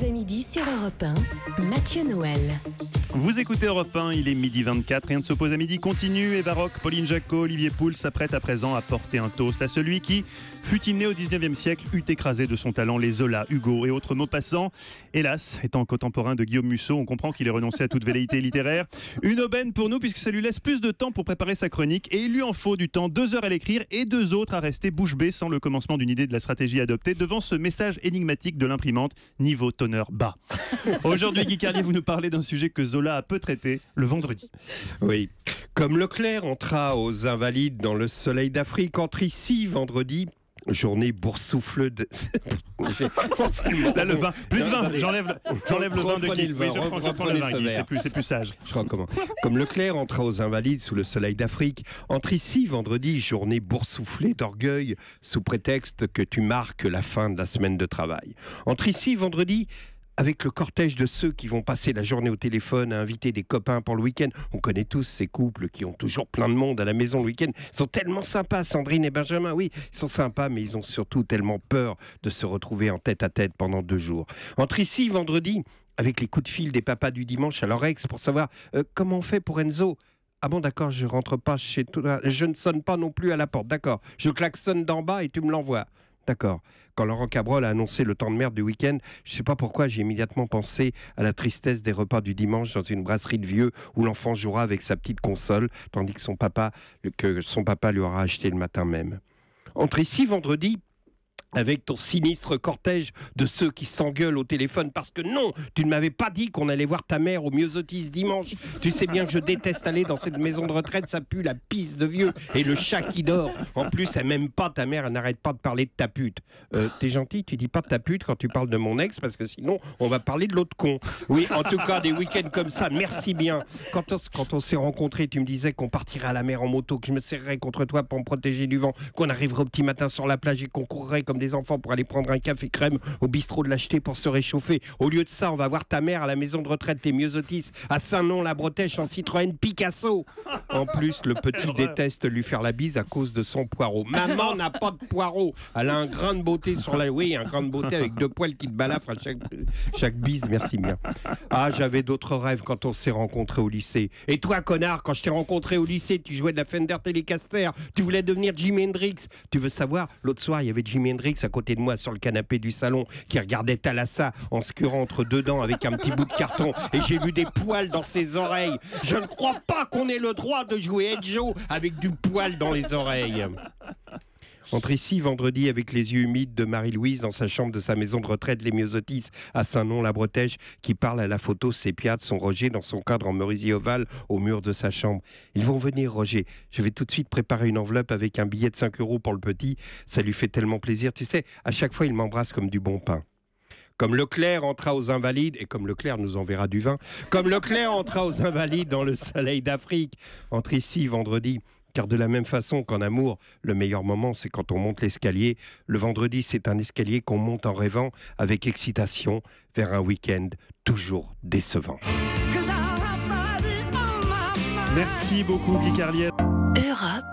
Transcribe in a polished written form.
à midi sur Europe 1, Mathieu Noël. Vous écoutez Europe 1, il est midi 24, rien ne s'oppose à midi, continue. Eva Rock, Pauline Jacot, Olivier Pouls s'apprête à présent à porter un toast à celui qui, fut il né au 19e siècle, eût écrasé de son talent les Zola, Hugo et autres mots passants. Hélas, étant contemporain de Guillaume Musso, on comprend qu'il ait renoncé à toute velléité littéraire. Une aubaine pour nous puisque ça lui laisse plus de temps pour préparer sa chronique et il lui en faut du temps, 2 heures à l'écrire et 2 autres à rester bouche bée sans le commencement d'une idée de la stratégie adoptée devant ce message énigmatique de l'imprimante, niveau teneur bas. Aujourd'hui, Guy Carlier, vous nous parlez d'un sujet que Zola a peu traité, le vendredi. Oui, comme Leclerc entra aux Invalides dans le soleil d'Afrique, entre ici vendredi, journée boursoufle de... Là, le vin, plus de vin, j'enlève le vin de Guy. Oui, je prends le vin, Guy, c'est plus sage. Je recommence. Comme Leclerc entra aux Invalides sous le soleil d'Afrique, entre ici vendredi, journée boursouflée d'orgueil, sous prétexte que tu marques la fin de la semaine de travail. Entre ici vendredi, avec le cortège de ceux qui vont passer la journée au téléphone à inviter des copains pour le week-end. On connaît tous ces couples qui ont toujours plein de monde à la maison le week-end. Ils sont tellement sympas, Sandrine et Benjamin. Oui, ils sont sympas, mais ils ont surtout tellement peur de se retrouver en tête-à-tête pendant 2 jours. Entre ici, vendredi, avec les coups de fil des papas du dimanche à leur ex pour savoir comment on fait pour Enzo. Ah bon, d'accord, je rentre pas chez toi. Je ne sonne pas non plus à la porte. D'accord, je klaxonne d'en bas et tu me l'envoies. D'accord. Quand Laurent Cabrol a annoncé le temps de merde du week-end, je ne sais pas pourquoi j'ai immédiatement pensé à la tristesse des repas du dimanche dans une brasserie de vieux où l'enfant jouera avec sa petite console, tandis que son papa lui aura acheté le matin même. Entre ici vendredi, avec ton sinistre cortège de ceux qui s'engueulent au téléphone parce que non, tu ne m'avais pas dit qu'on allait voir ta mère au Myosotis dimanche. Tu sais bien que je déteste aller dans cette maison de retraite, ça pue la pisse de vieux et le chat qui dort. En plus, elle m'aime pas, ta mère, elle n'arrête pas de parler de ta pute. T'es gentil, tu dis pas de ta pute quand tu parles de mon ex parce que sinon, on va parler de l'autre con. Oui, en tout cas, des week-ends comme ça, merci bien. Quand on s'est rencontrés, tu me disais qu'on partirait à la mer en moto, que je me serrerais contre toi pour me protéger du vent, qu'on arriverait au petit matin sur la plage et qu'on courrait comme des enfants pour aller prendre un café crème au bistrot de l'Acheter pour se réchauffer. Au lieu de ça, on va voir ta mère à la maison de retraite Les Myosotis à Saint-Nom-la-Bretèche en Citroën Picasso. En plus, le petit déteste lui faire la bise à cause de son poireau. Maman n'a pas de poireau. Elle a un grain de beauté sur la... Oui, un grain de beauté avec 2 poils qui te balafrent à chaque bise. Merci bien. Ah, j'avais d'autres rêves quand on s'est rencontrés au lycée. Et toi, connard, quand je t'ai rencontré au lycée, tu jouais de la Fender Telecaster. Tu voulais devenir Jimi Hendrix. Tu veux savoir, l'autre soir, il y avait Jimi Hendrix à côté de moi sur le canapé du salon qui regardait Thalassa en se curant entre 2 dents avec un petit bout de carton et j'ai vu des poils dans ses oreilles. Je ne crois pas qu'on ait le droit de jouer Edjo avec du poil dans les oreilles. Entre ici vendredi avec les yeux humides de Marie-Louise dans sa chambre de sa maison de retraite Les Myosotis à Saint-Nom-la-Bretèche qui parle à la photo sépia de son Roger dans son cadre en merisier ovale au mur de sa chambre. Ils vont venir, Roger. Je vais tout de suite préparer une enveloppe avec un billet de 5 € pour le petit. Ça lui fait tellement plaisir. Tu sais, à chaque fois il m'embrasse comme du bon pain. Comme Leclerc entra aux Invalides, et comme Leclerc nous enverra du vin, comme Leclerc entra aux Invalides dans le soleil d'Afrique, entre ici vendredi. Car de la même façon qu'en amour, le meilleur moment, c'est quand on monte l'escalier. Le vendredi, c'est un escalier qu'on monte en rêvant avec excitation vers un week-end toujours décevant. Merci beaucoup, Guy Carlier. Europe